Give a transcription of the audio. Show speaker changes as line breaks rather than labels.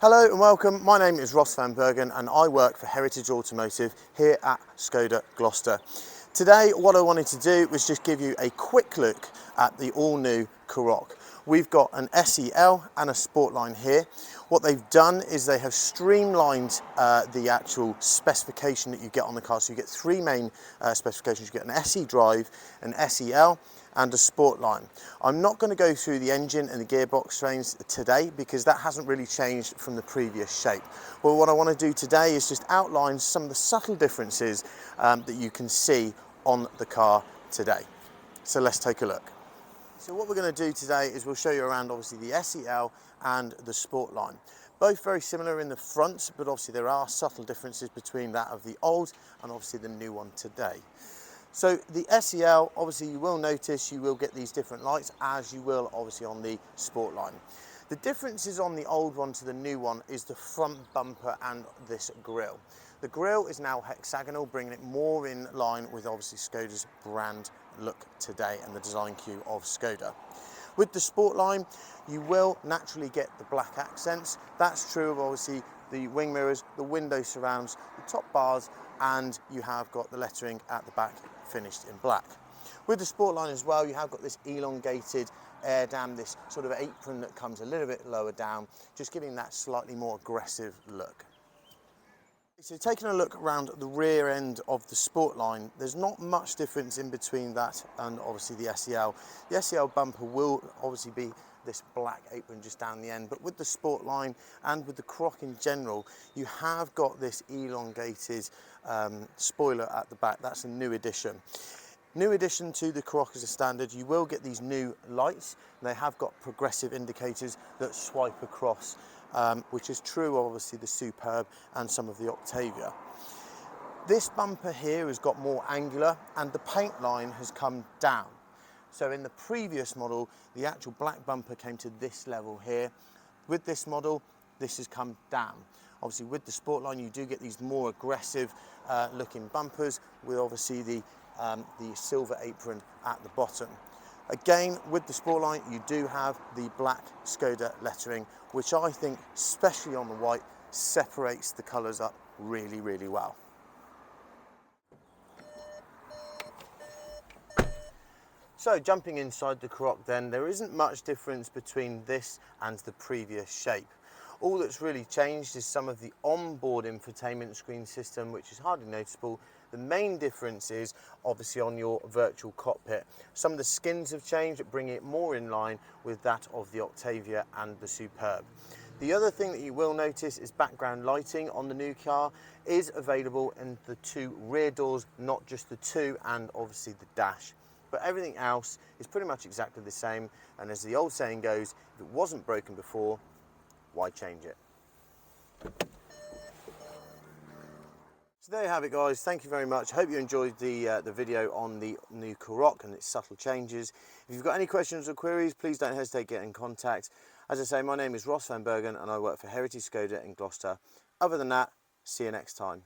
Hello and welcome, my name is Ross van Bergen and I work for Heritage Automotive here at Skoda Gloucester. Today what I wanted to do was just give you a quick look at the all-new Karoq. We've got an SEL and a Sportline here. What they've done is they have streamlined the actual specification that you get on the car. So you get three main specifications. You get an SE drive, an SEL and a Sportline. I'm not going to go through the engine and the gearbox trains today because that hasn't really changed from the previous shape. Well, what I want to do today is just outline some of the subtle differences that you can see on the car today. So let's take a look. So what we're going to do today is we'll show you around obviously the SEL and the Sportline. Both very similar in the front, but obviously there are subtle differences between that of the old and obviously the new one today. So the SEL, obviously you will notice you will get these different lights as you will obviously on the Sportline. The differences on the old one to the new one is the front bumper and this grille. The grille is now hexagonal, bringing it more in line with obviously Skoda's brand look today and the design cue of Skoda. With the Sportline, you will naturally get the black accents. That's true of obviously the wing mirrors, the window surrounds, the top bars, and you have got the lettering at the back finished in black. With the Sportline as well, you have got this elongated air dam, this sort of apron that comes a little bit lower down, just giving that slightly more aggressive look. So taking a look around the rear end of the Sportline, there's not much difference in between that and obviously the SEL. The SEL bumper will obviously be this black apron just down the end, but with the Sportline and with the Karoq in general, you have got this elongated spoiler at the back. That's a new addition. New addition to the Karoq as a standard, you will get these new lights. They have got progressive indicators that swipe across, which is true of obviously the Superb and some of the Octavia. This bumper here has got more angular and the paint line has come down. So in the previous model, the actual black bumper came to this level here. With this model, this has come down. Obviously with the Sportline, you do get these more aggressive looking bumpers with obviously the silver apron at the bottom. Again, with the Sportline, you do have the black Skoda lettering, which I think, especially on the white, separates the colours up really, really well. So jumping inside the Karoq then, there isn't much difference between this and the previous shape. All that's really changed is some of the onboard infotainment screen system, which is hardly noticeable. The main difference is obviously on your virtual cockpit. Some of the skins have changed, bringing it more in line with that of the Octavia and the Superb. The other thing that you will notice is background lighting on the new car is available in the two rear doors, not just the two, and obviously the dash. But everything else is pretty much exactly the same, and as the old saying goes, if it wasn't broken before, why change it? So there you have it, guys. Thank you very much. I hope you enjoyed the video on the new Karoq and its subtle changes. If you've got any questions or queries, please don't hesitate to get in contact. As I say, my name is Ross van Bergen and I work for Heritage Skoda in Gloucester. Other than that, see you next time.